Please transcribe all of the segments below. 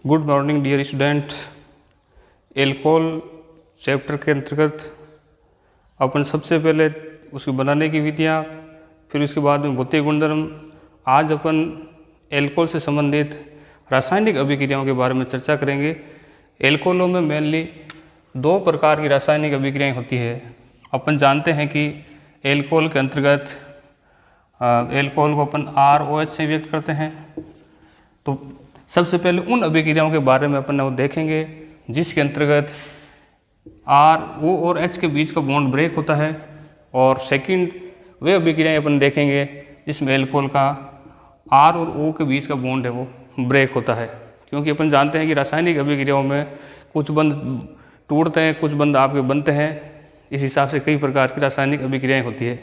Good morning dear student. Alcohol chapter के अंतर्गत अपन सबसे पहले उसको बनाने की विधियाँ, फिर उसके बाद में भौतिक गुणधर्म। आज अपन एल्कोहल से संबंधित रासायनिक अभिक्रियाओं के बारे में चर्चा करेंगे। एल्कोहलों में मेनली दो प्रकार की रासायनिक अभिक्रियाएं होती है। अपन जानते हैं कि एल्कोहल के अंतर्गत एल्कोहल को अपन ROH से व्यक्त करते हैं। तो सबसे पहले उन अभिक्रियाओं के बारे में अपन वो देखेंगे जिसके अंतर्गत O और H के बीच का बॉन्ड ब्रेक होता है, और सेकंड वे अभिक्रियाएं अपन देखेंगे जिसमें एल्कोहल का R और O के बीच का बॉन्ड है वो ब्रेक होता है। क्योंकि अपन जानते हैं कि रासायनिक अभिक्रियाओं में कुछ बंध टूटते हैं, कुछ बंध आपके बनते हैं। इस हिसाब से कई प्रकार की रासायनिक अभिक्रियाएं होती है।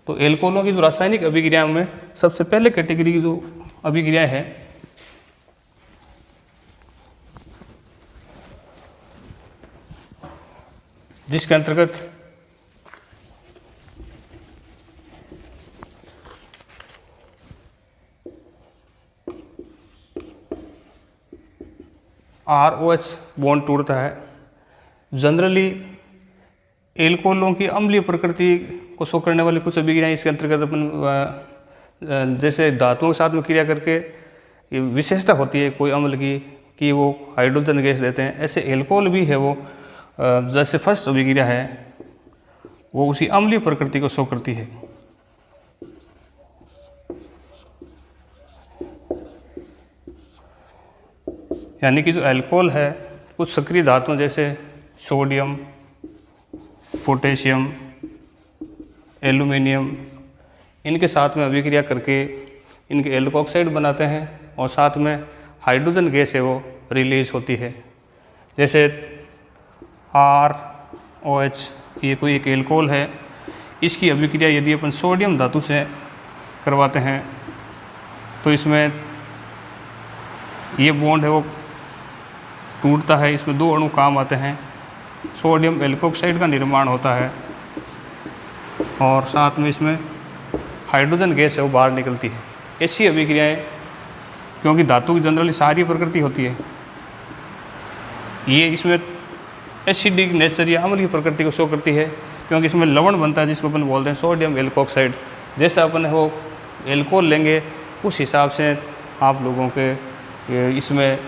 तो एल्कोहलों की जो रासायनिक अभिक्रियाओं में सबसे पहले कैटेगरी की जो अभिक्रिया है जिसके अंतर्गत ROH बॉन्ड टूटता है। जनरली एल्कोहलों की अम्लीय प्रकृति को शो करने वाली कुछ अभिक्रियाएं इसके अंतर्गत अपन जैसे धातुओं के साथ में क्रिया करके विशेषता होती है कोई अम्ल की कि वो हाइड्रोजन गैस देते हैं। ऐसे एल्कोहल भी है वो जैसे फर्स्ट अभिक्रिया है वो उसी अम्लीय प्रकृति को शो करती है। यानी कि जो अल्कोहल है कुछ सक्रिय धातुओं जैसे सोडियम, पोटेशियम, एल्यूमिनियम, इनके साथ में अभिक्रिया करके इनके एल्कोऑक्साइड बनाते हैं और साथ में हाइड्रोजन गैस है वो रिलीज होती है। जैसे ROH ये कोई एक एल्कोहल है, इसकी अभिक्रिया यदि अपन सोडियम धातु से करवाते हैं तो इसमें ये बॉन्ड है वो टूटता है। इसमें दो अणु काम आते हैं, सोडियम एल्कोऑक्साइड का निर्माण होता है और साथ में इसमें हाइड्रोजन गैस है वो बाहर निकलती है। ऐसी अभिक्रियाएं, क्योंकि धातु की जनरली सारी प्रकृति होती है, ये इसमें एसिडिक नेचर या अम्लीय प्रकृति को शो करती है। क्योंकि इसमें लवण बनता है जिसको अपन बोलते हैं सोडियम एल्कोऑक्साइड। जैसा अपन वो एल्कोहल लेंगे उस हिसाब से आप लोगों के इसमें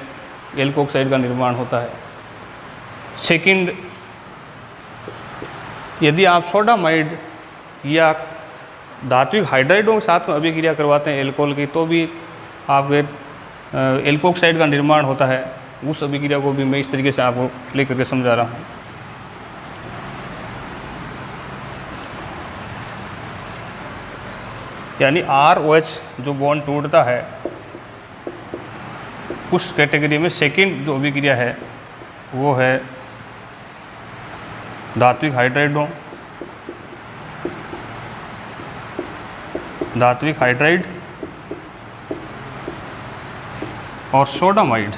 एल्कोऑक्साइड का निर्माण होता है। सेकंड, यदि आप सोडामाइड या धात्विक हाइड्राइडों के साथ में अभिक्रिया करवाते हैं एल्कोहल की तो भी आपके एल्कोऑक्साइड का निर्माण होता है। उस अभिक्रिया को भी मैं इस तरीके से आपको क्लिक करके समझा रहा हूँ। यानी ROH जो बॉन्ड टूटता है उस कैटेगरी में सेकंड जो अभिक्रिया है वो है धात्विक हाइड्राइडों, धात्विक हाइड्राइड और सोडामाइड।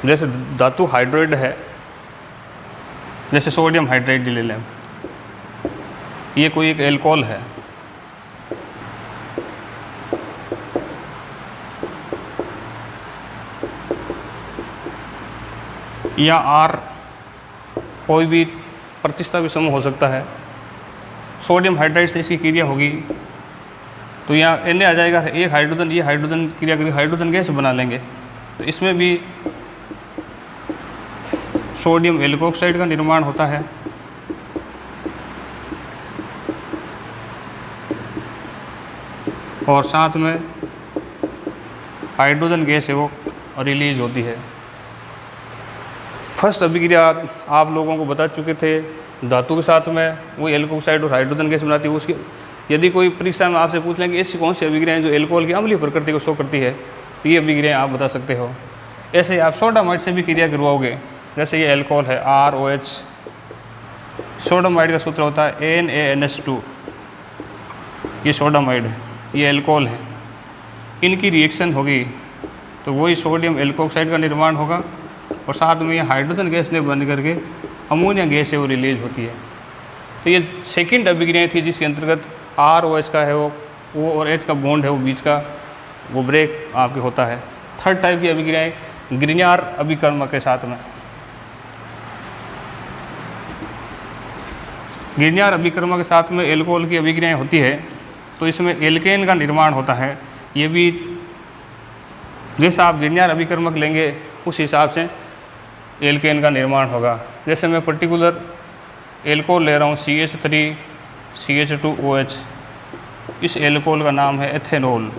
जैसे धातु हाइड्राइड है, जैसे सोडियम हाइड्राइड ले लें, ये कोई एक एल्कोहल है। या R कोई भी प्रतिस्थापी समूह हो सकता है। सोडियम हाइड्राइड से इसकी क्रिया होगी तो यहाँ Na आ जाएगा, एक हाइड्रोजन, ये हाइड्रोजन क्रिया करके हाइड्रोजन गैस बना लेंगे। तो इसमें भी सोडियम एल्कोऑक्साइड का निर्माण होता है और साथ में हाइड्रोजन गैस है वो रिलीज होती है। फर्स्ट अभिक्रिया आप लोगों को बता चुके थे, धातु के साथ में वो एल्कोऑक्साइड और हाइड्रोजन गैस बनाती है। उसकी यदि कोई परीक्षा में आपसे पूछ लेंगे ऐसी कौन सी अभिक्रियाएं जो एल्कोहल की अम्लीय प्रकृति को शो करती है तो ये अभिक्रियाएं आप बता सकते हो। ऐसे ही आप सोडामाइड से भी क्रिया करवाओगे। जैसे ये एल्कोहल है ROH, सोडामाइड का सूत्र होता है NaNH2। ये सोडामाइड है, ये एल्कोहल है। इनकी रिएक्शन होगी तो वही सोडियम एल्कोऑक्साइड का निर्माण होगा और साथ में ये हाइड्रोजन गैस ने बन करके अमोनिया गैस है वो रिलीज होती है। तो ये सेकंड अभिक्रिया थी जिसके अंतर्गत ROH का है वो O और H का बॉन्ड है वो बीच का, वो ब्रेक आपके होता है। थर्ड टाइप की अभिक्रियाएँ ग्रिग्नार अभिकर्मक के साथ में। ग्रिग्नार अभिकर्मक के साथ में एल्कोहल की अभिक्रियाएँ होती है तो इसमें एल्केन का निर्माण होता है। ये भी जैसा आप ग्रिग्नार अभिकर्मक लेंगे उस हिसाब से एल्केन का निर्माण होगा। जैसे मैं पर्टिकुलर एल्कोहल ले रहा हूँ CH3 CH2OH, इस एल्कोहल का नाम है एथेनॉल,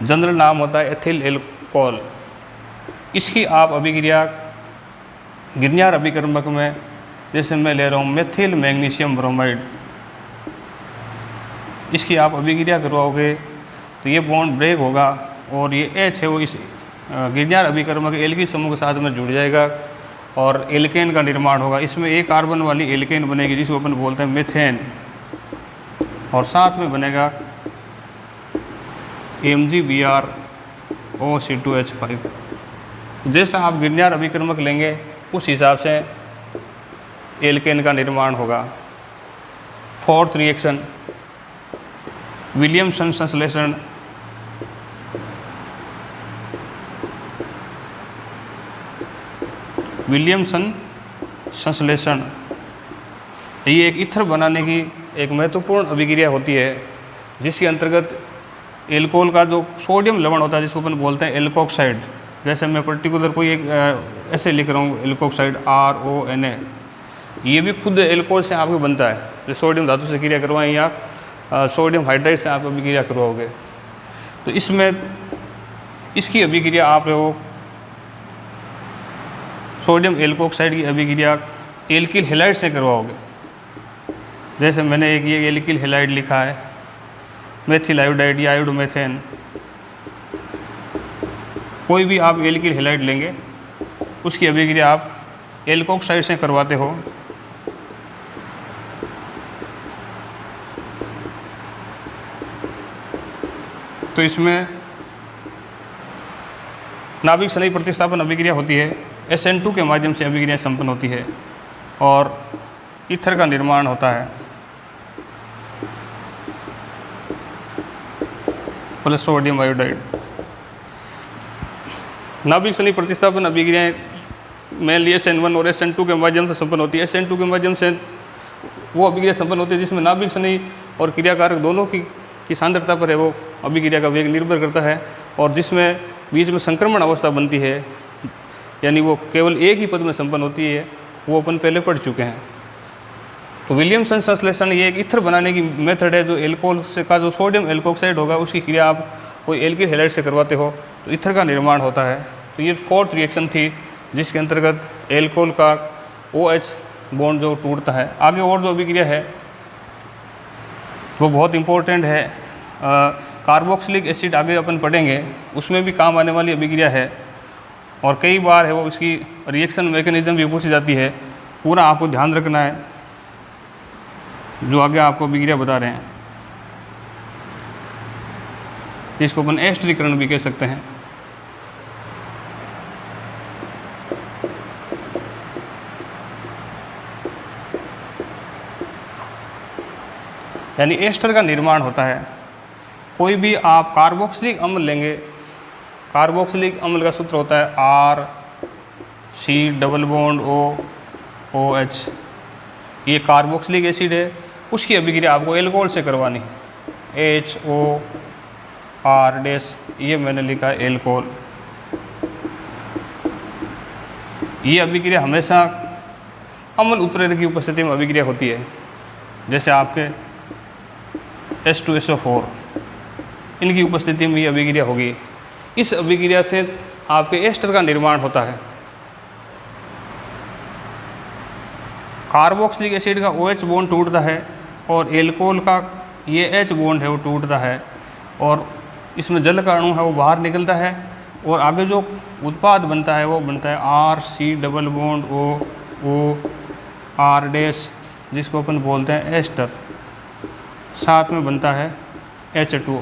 जनरल नाम होता है एथिल एल्कोहल। इसकी आप अभिक्रिया ग्रिग्नार अभिकर्मक में, जैसे मैं ले रहा हूँ मेथिल मैग्नीशियम ब्रोमाइड, इसकी आप अभिक्रिया करवाओगे तो ये बॉन्ड ब्रेक होगा और ये H है वो इस ग्रिग्नार अभिकर्मक एल्किल समूह के साथ में जुड़ जाएगा और एल्केन का निर्माण होगा। इसमें एक कार्बन वाली एल्केन बनेगी जिसको अपन बोलते हैं मीथेन, और साथ में बनेगा MgBrOC2H5। जैसा आप ग्रिग्नार अभिकर्मक लेंगे उस हिसाब से एल्केन का निर्माण होगा। फोर्थ रिएक्शन विलियमसन संश्लेषण। विलियमसन संश्लेषण ये एक ईथर बनाने की एक महत्वपूर्ण अभिक्रिया होती है जिसके अंतर्गत एल्कोहल का जो सोडियम लवण होता है जिसको अपन बोलते हैं एल्कोक्साइड, जैसे मैं पर्टिकुलर कोई एक ऐसे लिख रहा हूँ एल्कोक्साइड RONA, ये भी खुद एल्कोहल से आपको बनता है। जो सोडियम धातु से क्रिया करवाएं या सोडियम हाइड्राइड से आप अभिक्रिया करवाओगे तो इसमें इसकी अभिक्रिया आप लोग सोडियम एल्कोक्साइड की अभिक्रिया एल्किल हैलाइड से करवाओगे। जैसे मैंने एक ये एल्किल हैलाइड लिखा है, मेथिल आयोडाइड या आयोडोमेथेन, कोई भी आप एल्किल हैलाइड लेंगे उसकी अभिक्रिया आप एल्कोक्साइड से करवाते हो तो इसमें नाभिक स्नेही प्रतिस्थापन अभिक्रिया होती है। SN2 के माध्यम से अभिक्रिया संपन्न होती है और ईथर का निर्माण होता है प्लस सोडियम आयोडाइड। नाभिक स्नेही प्रतिस्थापन अभिक्रियाएं मेनली SN1 और SN2 के माध्यम से संपन्न होती है। SN2 के माध्यम से वो अभिक्रिया संपन्न होती है जिसमें नाभिक स्नेही और क्रियाकारक दोनों की सांद्रता पर है वो अभिक्रिया का वेग निर्भर करता है, और जिसमें बीच में संक्रमण अवस्था बनती है यानी वो केवल एक ही पद में संपन्न होती है, वो अपन पहले पढ़ चुके हैं। तो विलियमसन संश्लेषण ये एक ईथर बनाने की मेथड है। जो एल्कोहल से का जो सोडियम एल्कोक्साइड होगा उसकी क्रिया आप कोई एल्किल हैलाइड से करवाते हो तो ईथर का निर्माण होता है। तो ये फोर्थ रिएक्शन थी जिसके अंतर्गत एल्कोहल का OH बॉन्ड जो टूटता है। आगे और जो अभिक्रिया है वो बहुत इम्पोर्टेंट है, कार्बोक्सिलिक एसिड आगे अपन पढ़ेंगे, उसमें भी काम आने वाली अभिक्रिया है और कई बार है वो इसकी रिएक्शन मैकेनिज्म भी पूछी जाती है। पूरा आपको ध्यान रखना है जो आगे आपको अभिक्रिया बता रहे हैं, इसको अपन एस्टरीकरण भी कह सकते हैं। यानी एस्टर का निर्माण होता है। कोई भी आप कार्बोक्सिलिक अम्ल लेंगे, कार्बोक्सिलिक अम्ल का सूत्र होता है RC≡OH। ये कार्बोक्सिलिक एसिड है, उसकी अभिक्रिया आपको एल्कोहल से करवानी है, HOR-, ये मैंने लिखा एल्कोहल। ये अभिक्रिया हमेशा अम्ल उत्प्रेरक की उपस्थिति में अभिक्रिया होती है, जैसे आपके H2SO4 इनकी उपस्थिति में ये अभिक्रिया होगी। इस अभिक्रिया से आपके एस्टर का निर्माण होता है। कार्बोक्सिलिक एसिड का OH बॉन्ड टूटता है और एल्कोहल का ये H बॉन्ड है वो टूटता है और इसमें जल का अणु है वो बाहर निकलता है और आगे जो उत्पाद बनता है वो बनता है RC≡OR', जिसको अपन बोलते हैं एस्टर। साथ में बनता है H2O।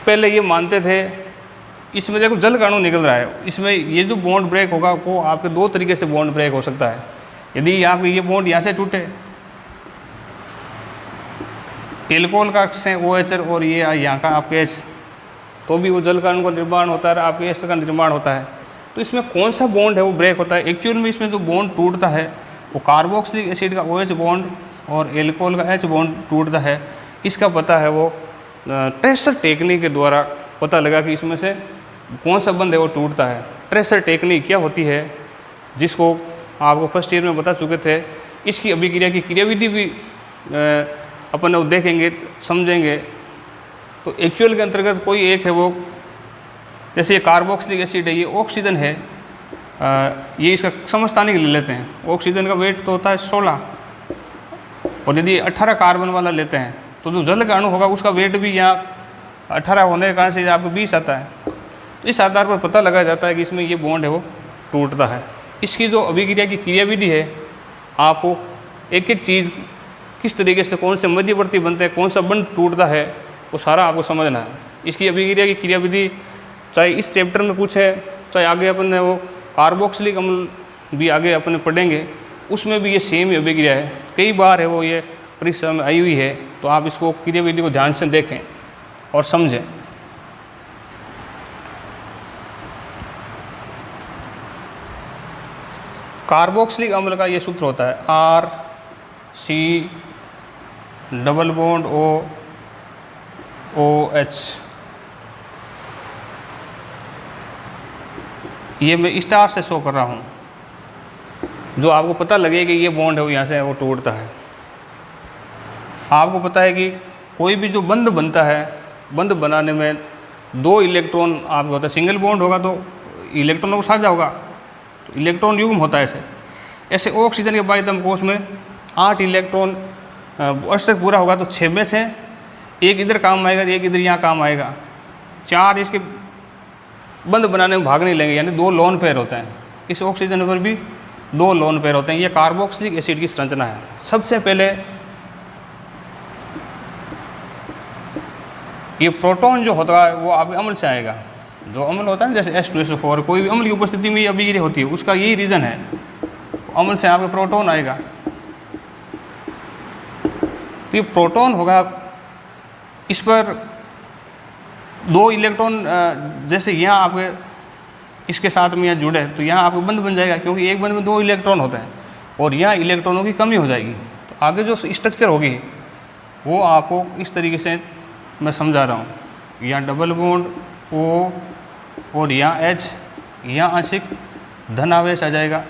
पहले ये मानते थे, इसमें देखो जल का अणु निकल रहा है, इसमें ये जो बॉन्ड ब्रेक होगा वो आपके दो तरीके से बॉन्ड ब्रेक हो सकता है। यदि आपके ये बॉन्ड यहाँ से टूटे एल्कोहल का से OH और ये यहाँ का आपके H, तो भी वो जल का अणु का निर्माण होता है, आपके एस्टर का निर्माण होता है। तो इसमें कौन सा बॉन्ड है वो ब्रेक होता है? एक्चुअल में इसमें जो बॉन्ड टूटता है वो कार्बोक्सिलिक एसिड का OH बॉन्ड और एल्कोहल का H बॉन्ड टूटता है। इसका पता है वो ट्रेसर टेक्निक के द्वारा पता लगा कि इसमें से कौन सा बंध है वो टूटता है। ट्रेसर टेक्निक क्या होती है, जिसको आपको फर्स्ट ईयर में बता चुके थे। इसकी अभिक्रिया की क्रियाविधि भी अपन वो देखेंगे, समझेंगे। तो एक्चुअल के अंतर्गत कोई एक है वो, जैसे ये कार्बोक्सिलिक एसिड है, ये ऑक्सीजन है, ये इसका समस्थानिक ले लेते हैं। ऑक्सीजन का वेट तो होता है 16, और यदि 18 कार्बन वाला लेते हैं तो जो जल का अणु होगा उसका वेट भी यहाँ 18 होने के कारण से आपको 20 आता है। तो इस आधार पर पता लगाया जाता है कि इसमें ये बॉन्ड है वो टूटता है। इसकी जो अभिक्रिया की क्रियाविधि है, आपको एक एक चीज़ किस तरीके से, कौन से मध्यवर्ती बनते हैं, कौन सा बंध टूटता है, वो सारा आपको समझना है। इसकी अभिक्रिया की क्रियाविधि चाहे इस चैप्टर में कुछ है, चाहे आगे अपन ने वो कार्बोक्सिलिक अम्ल भी आगे अपन पढ़ेंगे, उसमें भी ये सेम ही अभिक्रिया है। कई बार है वो ये परीक्षा में आई हुई है, तो आप इसको क्रियाविधि को ध्यान से देखें और समझें। कार्बोक्सिलिक अम्ल का ये सूत्र होता है RC डबल बॉन्ड OH। ये मैं स्टार से शो कर रहा हूँ, जो आपको पता लगे कि ये बॉन्ड है वो यहाँ से वो टूटता है। आपको पता है कि कोई भी जो बंध बनता है, बंध बनाने में 2 इलेक्ट्रॉन आपको होता है। सिंगल बॉन्ड होगा तो इलेक्ट्रॉनों को साझा होगा, तो इलेक्ट्रॉन युग्म होता है। ऐसे ऑक्सीजन के बाह्यतम कोश में 8 इलेक्ट्रॉन वर्ष तक पूरा होगा तो 6 में से एक इधर काम आएगा, एक इधर यहाँ काम आएगा। 4 इसके बंध बनाने में भाग नहीं लेंगे, यानी 2 लोन पेयर होते हैं। इस ऑक्सीजन पर भी 2 लोन पेयर होते हैं। ये कार्बोक्सिलिक एसिड की संरचना है। सबसे पहले ये प्रोटॉन जो होता है वो आप अम्ल से आएगा। जो अम्ल होता है जैसे H2SO4, कोई भी अम्ल की उपस्थिति में ये अभिक्रिया होती है, उसका यही रीज़न है, अम्ल से आपका प्रोटॉन आएगा। ये प्रोटॉन होगा, इस पर 2 इलेक्ट्रॉन जैसे यहाँ आपके इसके साथ में यहाँ जुड़े तो यहाँ आपको बंध बन जाएगा, क्योंकि एक बंध में 2 इलेक्ट्रॉन होते हैं और यहाँ इलेक्ट्रॉनों की कमी हो जाएगी। तो आगे जो स्ट्रक्चर होगी वो आपको इस तरीके से मैं समझा रहा हूँ। यहाँ डबल बॉन्ड O और यहाँ H, यहाँ आंशिक धन आवेश आ जाएगा,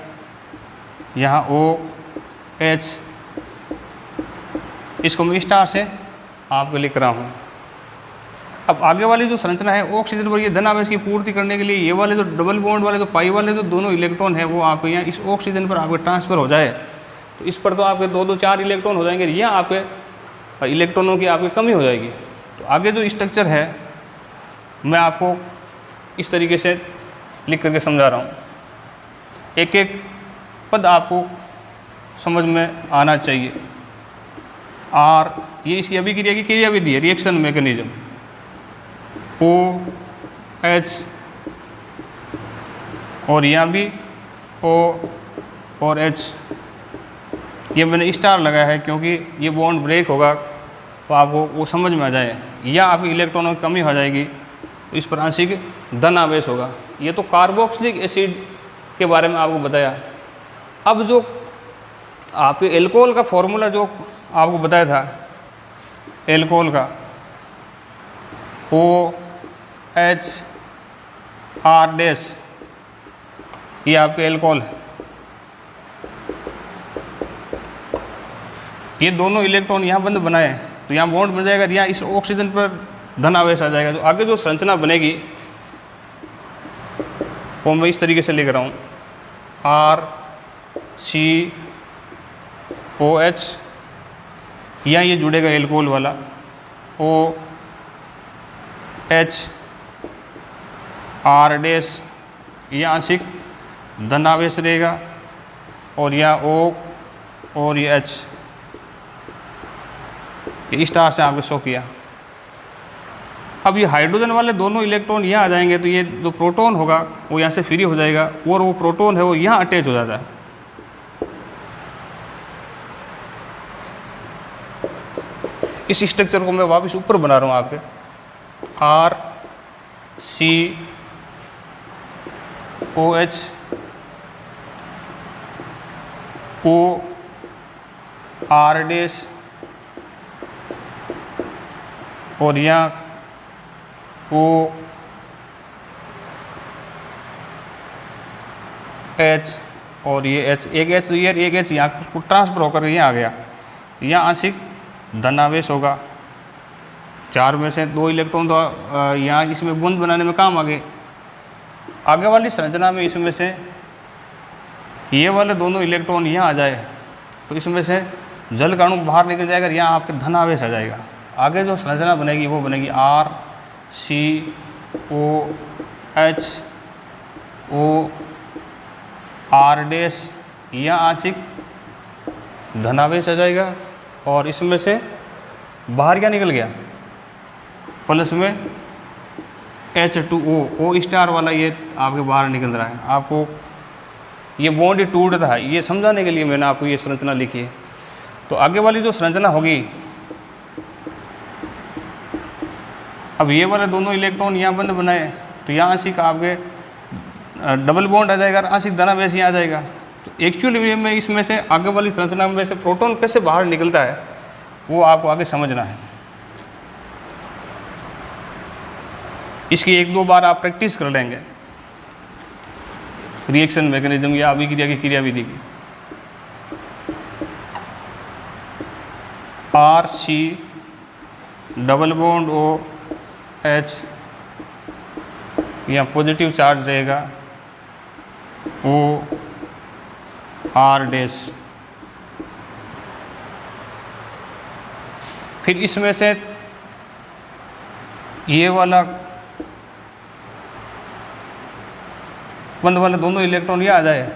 यहाँ OH। इसको मैं स्टार से आपको लिख रहा हूँ। अब आगे वाली जो संरचना है, ऑक्सीजन पर ये धन आवेश की पूर्ति करने के लिए ये वाले जो डबल बॉन्ड वाले जो पाई वाले जो दोनों इलेक्ट्रॉन है वो आपके यहाँ इस ऑक्सीजन पर आपके ट्रांसफ़र हो जाए, तो इस पर तो आपके 2-2 4 इलेक्ट्रॉन हो जाएंगे, यहाँ आपके इलेक्ट्रॉनों की आपकी कमी हो जाएगी। तो आगे जो स्ट्रक्चर है मैं आपको इस तरीके से लिख करके समझा रहा हूँ। एक एक पद आपको समझ में आना चाहिए। और ये इसकी अभिक्रिया की क्रियाविधि है, रिएक्शन मैकेनिज्म। OH और यहाँ भी O और H, ये मैंने स्टार लगाया है क्योंकि ये बॉन्ड ब्रेक होगा तो आपको वो समझ में आ जाए। या आपकी इलेक्ट्रॉनों की कमी हो जाएगी तो इस पर आंशिक धन आवेश होगा। ये तो कार्बोक्सिलिक एसिड के बारे में आपको बताया। अब जो आपके एल्कोहल का फॉर्मूला जो आपको बताया था, एल्कोहल का OH R-, ये आपके एल्कोहल है। ये दोनों इलेक्ट्रॉन यहाँ बंद बनाए तो यहाँ बॉन्ड बन जाएगा, यहाँ इस ऑक्सीजन पर धन आवेश आ जाएगा। तो आगे जो संरचना बनेगी वो मैं इस तरीके से लिख रहा हूँ, RCOH, यहाँ ये जुड़ेगा एल्कोहल वाला, OH R-, यह आंशिक धन आवेश रहेगा, और यहाँ O और ये H, ये स्टार से आपको शो किया। अब ये हाइड्रोजन वाले दोनों इलेक्ट्रॉन यहाँ आ जाएंगे तो ये जो प्रोटॉन होगा वो यहाँ से फ्री हो जाएगा और वो प्रोटॉन है वो यहाँ अटैच हो जाता है। इस स्ट्रक्चर को मैं वापस ऊपर बना रहा हूँ आपके RCOH OR डैश और यहाँ OH और ये H, एक H तो ये एक H यहाँ ट्रांसफर होकर यहाँ आ गया। यहाँ आंशिक धनावेश होगा, 4 में से 2 इलेक्ट्रॉन तो यहाँ इसमें बूंद बनाने में काम आ गए। आगे वाली संरचना में इसमें से ये वाले दोनों इलेक्ट्रॉन यहाँ आ जाए तो इसमें से जल का अणु बाहर निकल जाएगा, यहाँ आपके धनावेश आ जाएगा। आगे जो संरचना बनेगी वो बनेगी RCOHOR डैश, यहाँ आंशिक धनावेश आ जाएगा और इसमें से बाहर क्या निकल गया, प्लस में H2O, O स्टार वाला ये आपके बाहर निकल रहा है। आपको ये बॉन्ड टूट रहा है, ये समझाने के लिए मैंने आपको ये संरचना लिखी है। तो आगे वाली जो संरचना होगी, अब ये वाले दोनों इलेक्ट्रॉन यहाँ बंद बनाए तो यहाँ आंशिक आपके डबल बॉन्ड आ जाएगा, आंशिक धनावेश यहाँ आ जाएगा। तो एक्चुअली में इसमें से आगे वाली संरचना में से प्रोटॉन कैसे बाहर निकलता है वो आपको आगे समझना है। इसकी 1-2 बार आप प्रैक्टिस कर लेंगे रिएक्शन मैकेनिज्म या अभिक्रिया की क्रियाविधि की। RC डबल बॉन्ड OH, यहाँ पॉजिटिव चार्ज रहेगा, OR डैश। फिर इसमें से ये वाला बंद वाले दोनों इलेक्ट्रॉन ये आ जाए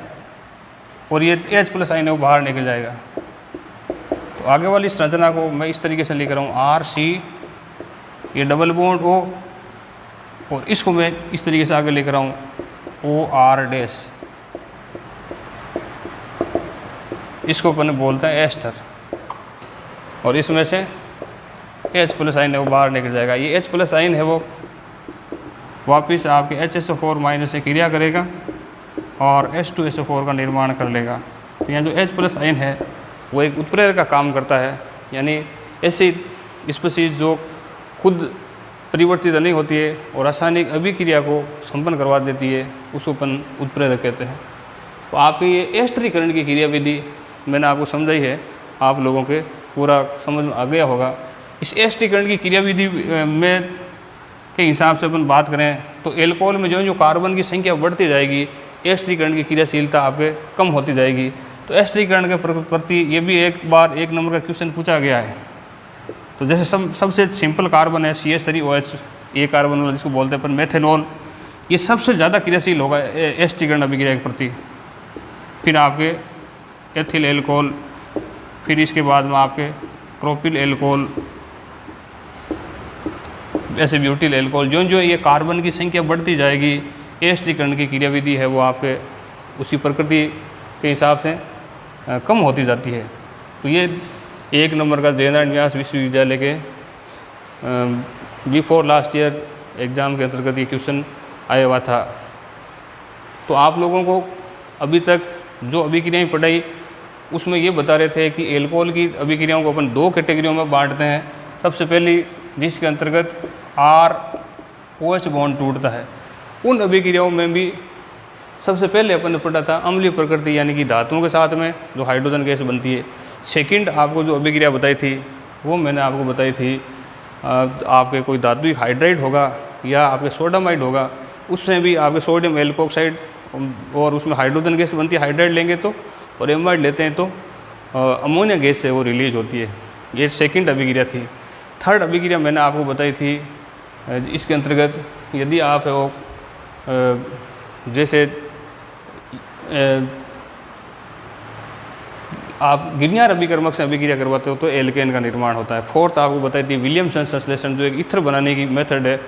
और ये H+ आयन है वो बाहर निकल जाएगा। तो आगे वाली संरचना को मैं इस तरीके से लिख रहा हूँ RC, ये डबल बॉन्ड O, और इसको मैं इस तरीके से आगे लिख रहा हूँ OR डैश। इसको अपन बोलते हैं एस्टर और इसमें से H+ आयन है वो बाहर निकल जाएगा। ये H+ आयन है वो वापस आपके HSO4- से क्रिया करेगा और H2SO4 का निर्माण कर लेगा। तो यहाँ जो H+ आयन है वो एक उत्प्रेरक का काम करता है, यानी ऐसी स्पीशीज जो खुद परिवर्तित नहीं होती है और रासायनिक अभिक्रिया को संपन्न करवा देती है, उसको अपन उत्प्रेरक कहते हैं। तो आपके ये एस्टरीकरण की क्रियाविधि मैंने आपको समझाई है, आप लोगों के पूरा समझ में आ गया होगा। इस एस्टरीकरण की क्रियाविधि में के हिसाब से अपन बात करें तो एल्कोहल में जो कार्बन की संख्या बढ़ती जाएगी, एस्टरीकरण की क्रियाशीलता आपके कम होती जाएगी। तो एस्टरीकरण के प्रति ये भी एक बार 1 नंबर का क्वेश्चन पूछा गया है। तो जैसे सबसे सिंपल कार्बन है CH3OH, ये कार्बन वाला जिसको बोलते हैं अपन मेथेनॉल, ये सबसे ज़्यादा क्रियाशील होगा एस्टरीकरण अभिक्रिया के प्रति। फिर आपके एथिल एल्कोहल, फिर इसके बाद में आपके प्रोपिल एल्कोहल, ऐसे ब्यूटिल एल्कोहल, जो ये कार्बन की संख्या बढ़ती जाएगी, एस्टरीकरण की क्रियाविधि है वो आपके उसी प्रकृति के हिसाब से कम होती जाती है। तो ये 1 नंबर का जयनारायण व्यास विश्वविद्यालय के बिफोर लास्ट ईयर एग्ज़ाम के अंतर्गत ये क्वेश्चन आया हुआ था। तो आप लोगों को अभी तक जो अभिक्रियाएँ पढ़ाई उसमें ये बता रहे थे कि एल्कोहल की अभिक्रियाओं को अपन 2 कैटेगरियों में बांटते हैं। सबसे पहली जिसके अंतर्गत R-OH बॉन्ड टूटता है, उन अभिक्रियाओं में भी सबसे पहले अपन ने पढ़ा था अम्लीय प्रकृति, यानी कि धातुओं के साथ में जो हाइड्रोजन गैस बनती है। सेकंड आपको जो अभिक्रिया बताई थी वो मैंने आपको बताई थी आपके कोई धातु हाइड्राइड होगा या आपके सोडामाइड होगा, उसमें भी आपके सोडियम एल्कोक्साइड और उसमें हाइड्रोजन गैस बनती है, हाइड्राइड लेंगे तो, और एमाइड लेते हैं तो अमोनिया गैस से वो रिलीज होती है। ये सेकंड अभिक्रिया थी। थर्ड अभिक्रिया मैंने आपको बताई थी, इसके अंतर्गत यदि आप वो जैसे आप गिरनियार अभिकर्मक से अभिक्रिया करवाते हो तो एल्केन का निर्माण होता है। फोर्थ आपको बताई थी विलियमसन संश्लेषण, जो एक ईथर बनाने की मेथड है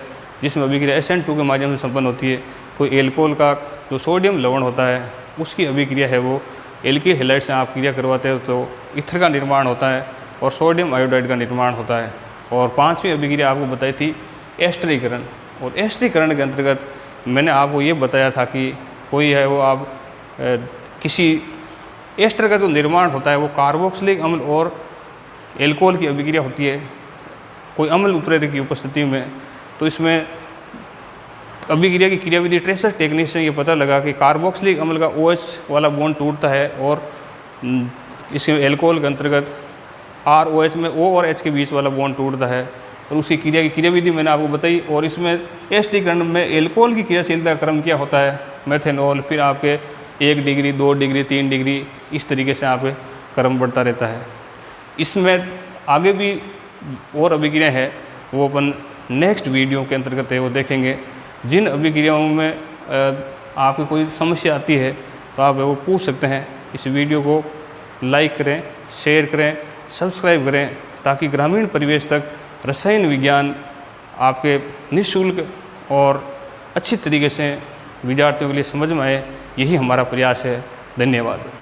जिसमें अभिक्रिया SN2 के माध्यम से संपन्न होती है। कोई एल्कोहल का जो सोडियम लवण होता है उसकी अभिक्रिया है वो एल्किल हैलाइड से आप क्रिया करवाते हो तो ईथर का निर्माण होता है। और सोडियम आयोडाइड का निर्माण होता है। और पांचवी अभिक्रिया आपको बताई थी एस्टरीकरण। और एस्टरीकरण के अंतर्गत मैंने आपको ये बताया था कि कोई है वो आप किसी एस्टर का जो निर्माण होता है वो कार्बोक्सिलिक अम्ल और एल्कोहल की अभिक्रिया होती है कोई अम्ल उत्प्रेरक की उपस्थिति में। तो इसमें अभिक्रिया की क्रियाविधि ट्रेसर टेक्निक से ये पता लगा कि कार्बोक्सिलिक अम्ल का OH वाला बॉन्ड टूटता है और इसमें एल्कोहल के अंतर्गत ROH में O और H के बीच वाला बॉन्ड टूटता है। और उसी क्रिया की क्रियाविधि मैंने आपको बताई। और इसमें एस्टरीकरण में एल्कोहल की क्रियाशीलता क्रम क्या होता है, मेथेनॉल, फिर आपके 1 डिग्री 2 डिग्री 3 डिग्री, इस तरीके से आपके क्रम बढ़ता रहता है। इसमें आगे भी और अभिक्रिया है वो अपन नेक्स्ट वीडियो के अंतर्गत है वो देखेंगे। जिन अभिक्रियाओं में आपकी कोई समस्या आती है तो आप वो पूछ सकते हैं। इस वीडियो को लाइक करें, शेयर करें, सब्सक्राइब करें, ताकि ग्रामीण परिवेश तक रसायन विज्ञान आपके निःशुल्क और अच्छी तरीके से विद्यार्थियों के लिए समझ में आए। यही हमारा प्रयास है। धन्यवाद।